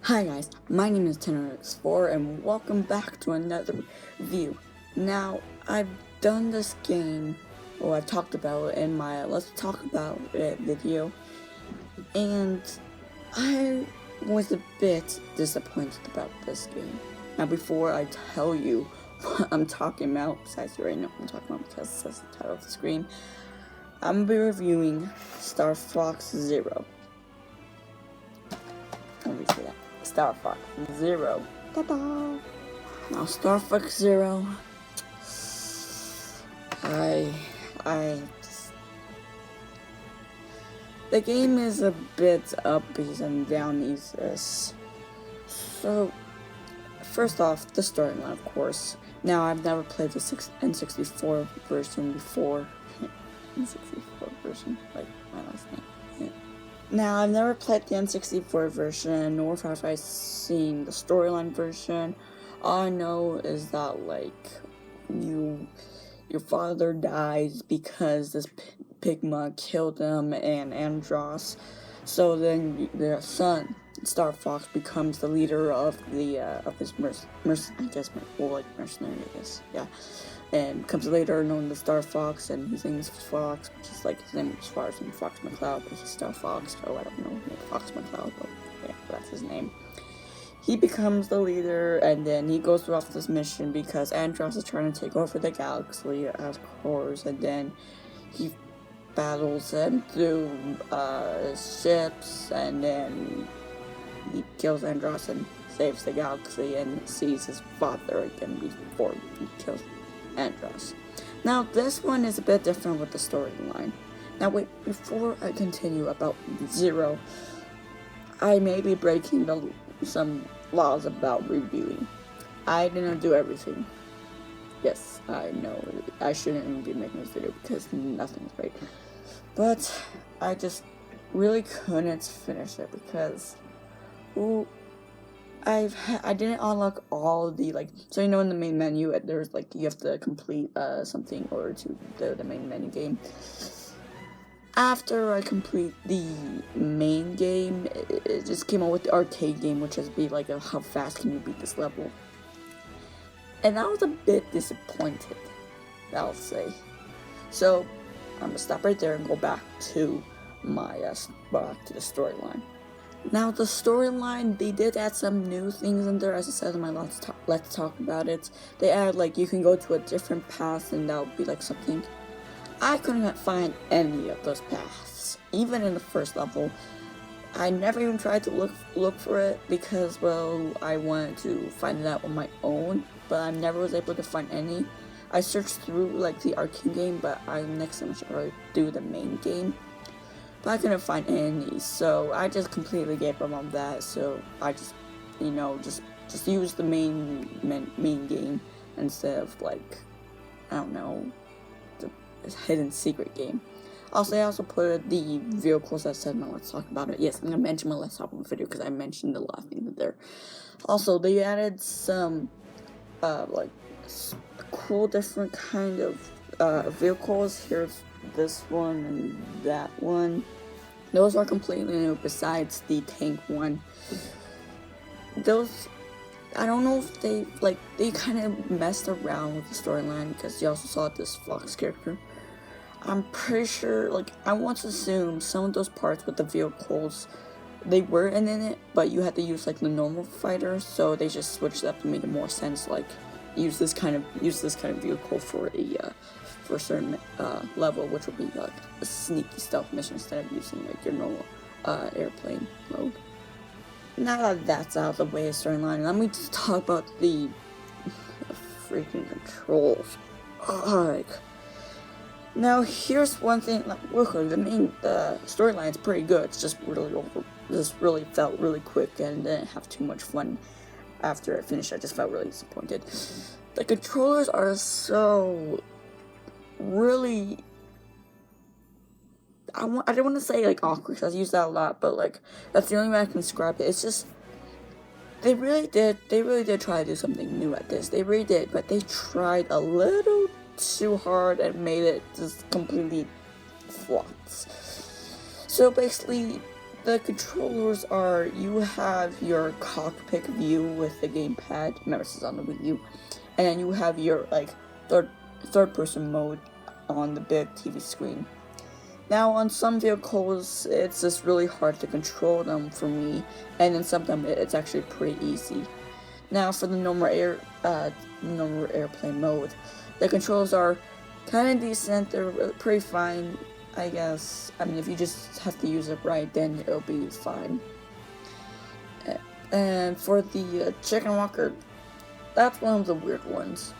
Hi guys, my name is TenorX4 and welcome back to another review. Now, I've done this game, or I've talked about it in my Let's Talk About It video, and I was a bit disappointed about this game. Now, before I tell you what I'm talking about, besides you already know what I'm talking about because it says the title of the screen, I'm going to be reviewing Star Fox Zero. Let me see that. Star Fox Zero. Ta-da! Now, Star Fox Zero. The game is a bit upbeat and downies. So, first off, the storyline, of course. Now, I've never played the N64 version before. N64 version, like my last name. Yeah. Now, I've never played the N64 version, nor have I seen the storyline version. All I know is that, like, your father dies because this Pigma killed him and Andross. So then their son, Star Fox, becomes the leader of the of his mercenary, I guess, yeah. And comes later known as Star Fox, and his name is Fox, which is like his name is Fox and Fox McCloud, but he's Star Fox, so I don't know, like Fox McCloud, but yeah, that's his name. He becomes the leader, and then he goes off this mission because Andross is trying to take over the galaxy, of course, and then he battles him through ships, and then he kills Andross and saves the galaxy and sees his father again before he kills Andross. Now, this one is a bit different with the storyline. Now, wait, before I continue about Zero, I may be breaking some laws about reviewing. I didn't do everything. Yes, I know I shouldn't even be making this video because nothing's right. But I just really couldn't finish it because I didn't unlock all the, like, so you know in the main menu there's like you have to complete something in order to do the main menu game. After I complete the main game, it just came out with the arcade game, which is be like how fast can you beat this level. And I was a bit disappointed, I'll say. So I'm gonna stop right there and go back to my back to the storyline. Now, the storyline, they did add some new things in there, as I said in my Let's Talk About It. They added, like, you can go to a different path, and that would be, like, something. I couldn't find any of those paths. Even in the first level, I never even tried to look for it, because, well, I wanted to find it out on my own, but I never was able to find any. I searched through, like, the arcade game, but next time I should probably do the main game. But I couldn't find any, so I just completely gave up on that. So I just, just use the main game instead of, like, I don't know, the hidden secret game. Also, I also put the vehicles that said no, let's talk about it. Yes, I'm gonna mention my Let's Talk About It video because I mentioned a lot of things there. Also, they added some, like, cool different kind of vehicles. Here's this one and that one. Those are completely new besides the tank one. Those, I don't know if they kind of messed around with the storyline because you also saw this Fox character. I'm pretty sure, like, I want to assume some of those parts with the vehicles, they were in it, but you had to use, like, the normal fighter, so they just switched it up to make it more sense, like, use this kind of vehicle for a certain level, which would be like a sneaky stealth mission instead of using like your normal airplane mode. Now that that's out of the way of storyline, let me just talk about the freaking controls. Now here's one thing. Like, the storyline is pretty good. It's just really felt really quick and didn't have too much fun. After I finished, I just felt really disappointed. The controllers are so really, I don't want to say like awkward because I use that a lot, but like that's the only way I can describe it. It's just they really did try to do something new at this. They really did, but they tried a little too hard and made it just completely flopped. So basically, the controllers are, you have your cockpit view with the gamepad. Remember, this is on the Wii U, and then you have your like third person mode on the big TV screen. Now, on some vehicles, it's just really hard to control them for me, and then sometimes it's actually pretty easy. Now, for the normal airplane mode, the controls are kind of decent. They're pretty fine, I guess. I mean, if you just have to use it right, then it'll be fine. And for the chicken walker, that's one of the weird ones.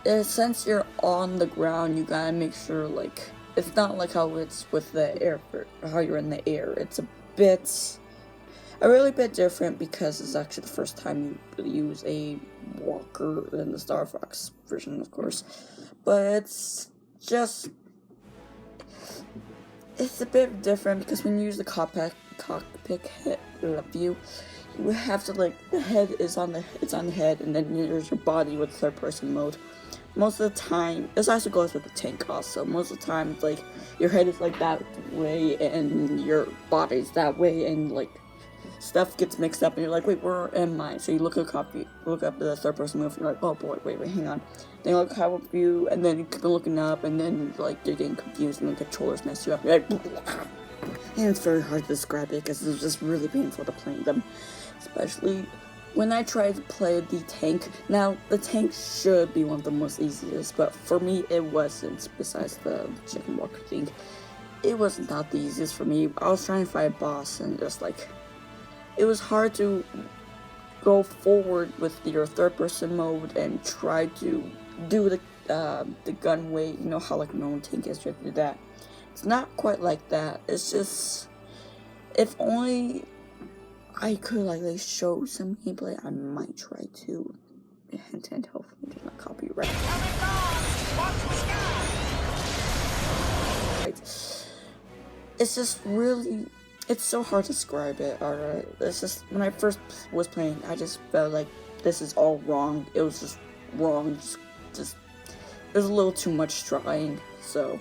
Since you're on the ground, you gotta make sure, like, it's not like how it's with the air, how you're in the air. It's a really bit different because it's actually the first time you use a walker in the Star Fox version, of course. But it's a bit different because when you use the cockpit view, you have to, like, the head is on the head, and then there's your body with third person mode. Most of the time, this also goes with the tank also. Most of the time, like, your head is like that way and your body's that way, and like stuff gets mixed up and you're like, wait, where am I? So you look at the third person move and you're like, oh boy, wait, hang on. Then you look at view and then you keep looking up and then like you're getting confused and the controllers mess you up. You're like, and it's very hard to describe it because it's just really painful to play them. Especially when I tried to play the tank. Now, the tank should be one of the most easiest, but for me it wasn't, besides the chicken walker thing. It was not the easiest for me. I was trying to fight a boss and just like, it was hard to go forward with your third person mode and try to do the gun way, you know how like normal tank is, you have to do that. It's not quite like that. It's just, if only I could like show some gameplay, I might try to. Hint, hint, hopefully do not copyright. It's just really, it's so hard to describe it, alright? It's just, when I first was playing, I just felt like this is all wrong. It was just wrong, just there's a little too much trying, so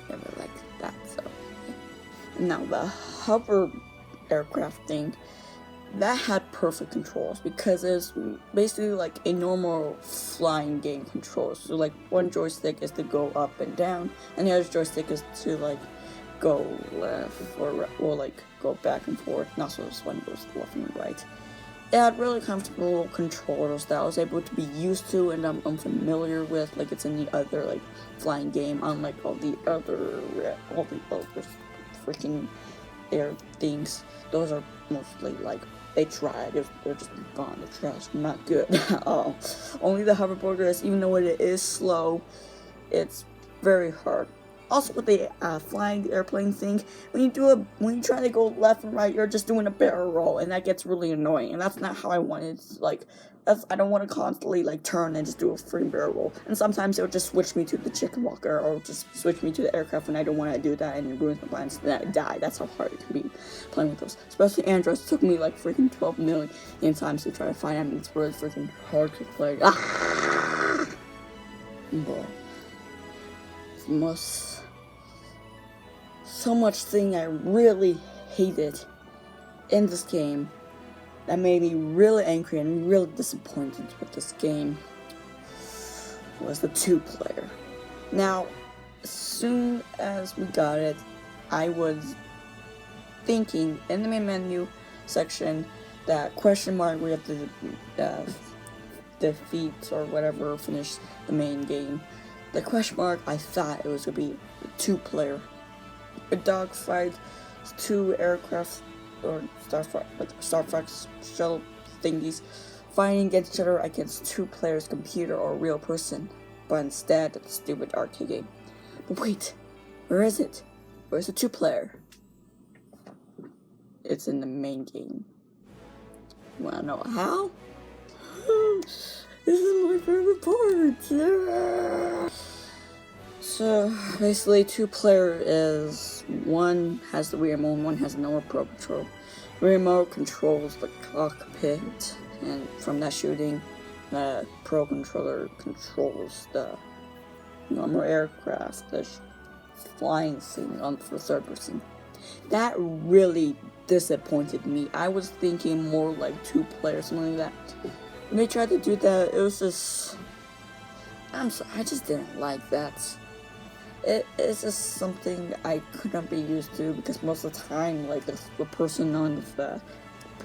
I never like that, so. Now the hover aircraft thing, that had perfect controls because it's basically like a normal flying game controls. So like one joystick is to go up and down, and the other joystick is to like go left or like go back and forth. And also this one goes left and right. It had really comfortable controls that I was able to be used to and I'm familiar with. Like it's in the other like flying game, unlike all the other freaking air things. Those are mostly like, they tried, they're just gone, they're trash, not good at all. Only the hoverboard, even though it is slow, it's very hard. Also with the flying airplane thing, when you try to go left and right, you're just doing a barrel roll, and that gets really annoying, and that's not how I want it. Like, I don't want to constantly like turn and just do a freaking barrel roll. And sometimes it'll just switch me to the chicken walker, or just switch me to the aircraft when I don't want to do that, and it ruins my plans, and then I die. That's how hard it can be playing with those. Especially Androids, took me like freaking 12 million times to try to find them. It's really freaking hard to play. But it's so much thing I really hated in this game that made me really angry and really disappointed with this game was the 2-player. Now, as soon as we got it, I was thinking in the main menu section that question mark we have to defeat or whatever, finish the main game. The question mark, I thought it was going to be the 2-player. A dogfight, 2 aircraft or Star Fox shuttle thingies fighting against each other against 2 players, computer or real person, but instead it's a stupid arcade game. But wait, where is it? Where's the 2-player? It's in the main game. You wanna know how? This is my favorite part. So basically, 2-player is, one has the remote and one has no Pro Control. The remote controls the cockpit, and from that shooting, the Pro Controller controls the normal aircraft, the flying scene for third person. That really disappointed me. I was thinking more like 2 players, something like that. When they tried to do that, it was just, I just didn't like that. It's just something I couldn't be used to, because most of the time, like, the person on the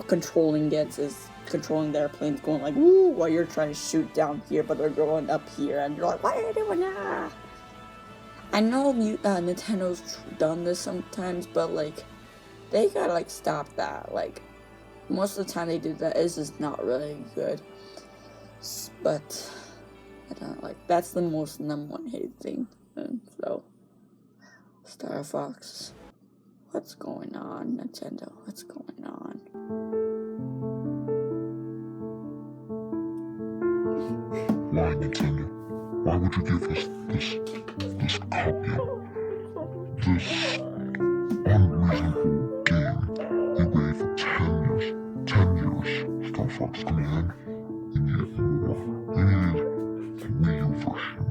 controlling it is controlling the airplanes, going like, woo, while you're trying to shoot down here, but they're going up here, and you're like, why are you doing that? I know Nintendo's done this sometimes, but like, they gotta like stop that. Like, most of the time they do that, it's just not really good. But I don't like, that's the most number one hated thing. And so, Star Fox, what's going on, Nintendo? What's going on? Why, Nintendo? Why would you give us this copy, this unreasonable game we waited for 10 years? 10 years, Star Fox, come on. You needed more. You needed a Wii U version.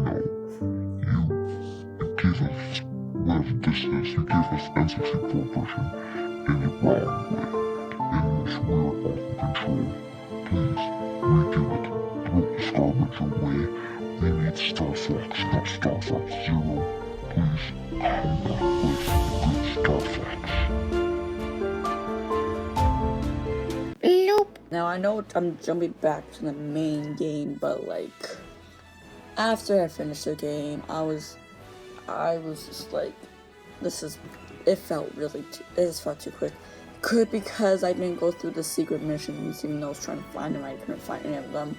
But no, you gave us whatever this is. You gave us N64 version in the wrong way, in the most weird, awful control. Please, redo it. Throw this garbage away. We need Star Fox, not Star Fox Zero. Please, come back with good Star Fox. Nope. Now I know I'm jumping back to the main game, but like, after I finished the game, I was just like, it felt too quick. Could because I didn't go through the secret missions, even though I was trying to find them, I couldn't find any of them.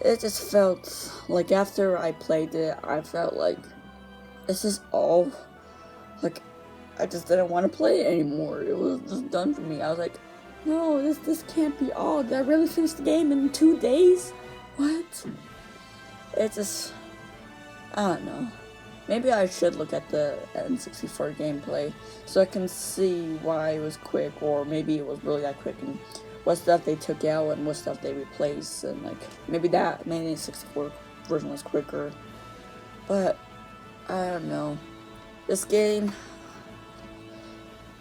It just felt like, after I played it, I felt like this is all, like, I just didn't want to play it anymore. It was just done for me. I was like, no, this can't be all. Did I really finish the game in 2 days? What? It just, I don't know. Maybe I should look at the N64 gameplay so I can see why it was quick, or maybe it was really that quick, and what stuff they took out and what stuff they replaced, and like, maybe the N64 version was quicker. But I don't know. This game,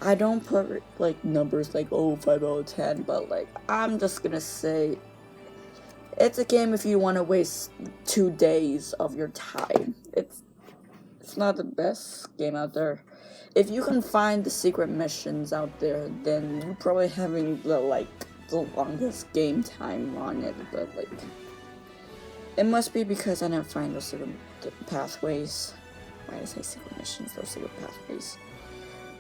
I don't put like numbers like 5 out of 10, but like, I'm just gonna say it's a game if you want to waste 2 days of your time. It's not the best game out there. If you can find the secret missions out there, then you're probably having the longest game time on it. But like, it must be because I didn't find those secret pathways. Why did I say secret missions? Those secret pathways,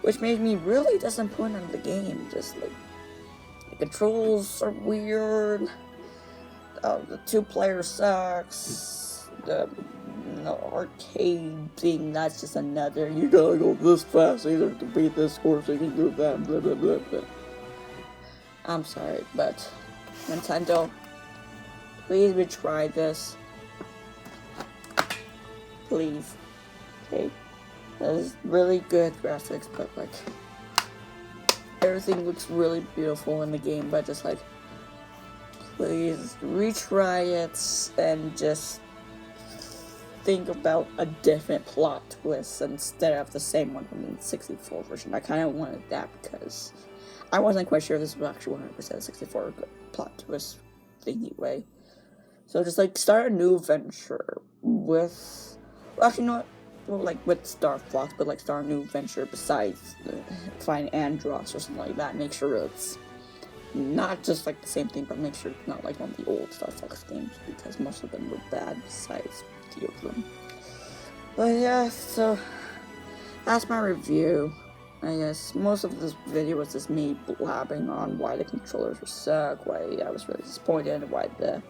which made me really disappointed in the game. Just like, the controls are weird. The 2-player sucks. The arcade thing, that's just another, you gotta go this fast either to beat this course, you can do that, blah blah blah blah. I'm sorry, but Nintendo, please retry this. Please. Okay? That is really good graphics, but like, everything looks really beautiful in the game, but just like, please retry it and just think about a different plot twist instead of the same one from the 64 version. I kind of wanted that because I wasn't quite sure if this was actually 100% 64 plot twist thingy way. So just like, start a new venture with, well, actually not, well, like with Star Fox, but like start a new venture besides find Andross or something like that. Make sure it's not just like the same thing, but make sure it's not like one of the old Star Fox games, because most of them were bad besides of them. But yeah, so that's my review. I guess most of this video was just me blabbing on why the controllers were suck, why I was really disappointed, why the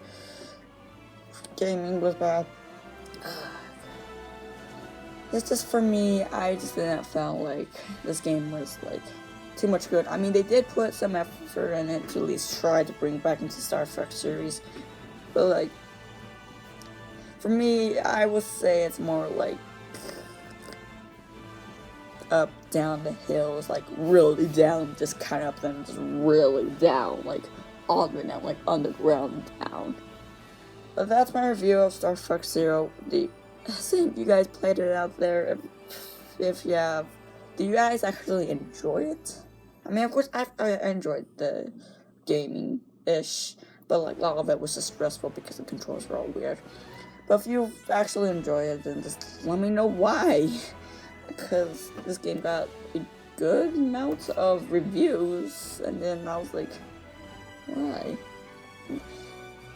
gaming was bad. It's just, for me, I just didn't feel like this game was like too much good. I mean, they did put some effort in it to at least try to bring back into Star Fox series, but like, for me, I would say it's more like up, down the hills, like really down, just kind of up, then just really down, like all the way down, like underground down. But that's my review of Star Fox Zero. I think you guys played it out there. If you have, do you guys actually enjoy it? I mean, of course, I enjoyed the gaming-ish, but like a lot of it was just stressful because the controls were all weird. But if you actually enjoy it, then just let me know why. Because this game got a good amount of reviews, and then I was like, why?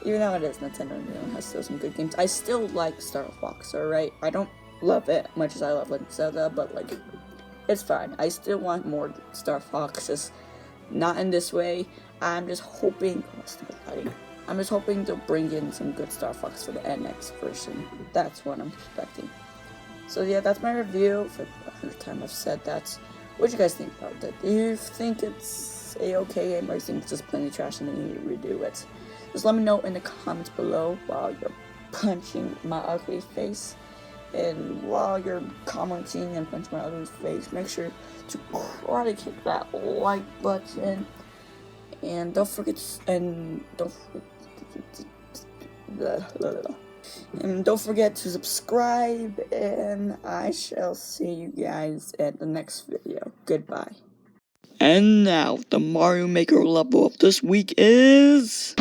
Even though it is Nintendo, has still some good games. I still like Star Fox, alright? I don't love it much as I love Legend of Zelda, but like, it's fine. I still want more Star Fox, just not in this way. I'm just hoping, I'm just hoping to bring in some good Star Fox for the NX version. That's what I'm expecting. So yeah, that's my review. For the 100th time I've said that. What do you guys think about it? Do you think it's a okay game, or do you think it's just plainly trash and they need to redo it? Just let me know in the comments below while you're punching my ugly face. And while you're commenting and punching my ugly face, make sure to karate kick that like button. And don't forget don't forget to subscribe, and I shall see you guys at the next video. Goodbye. And now, the Mario Maker level of this week is...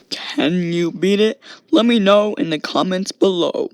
Can you beat it? Let me know in the comments below.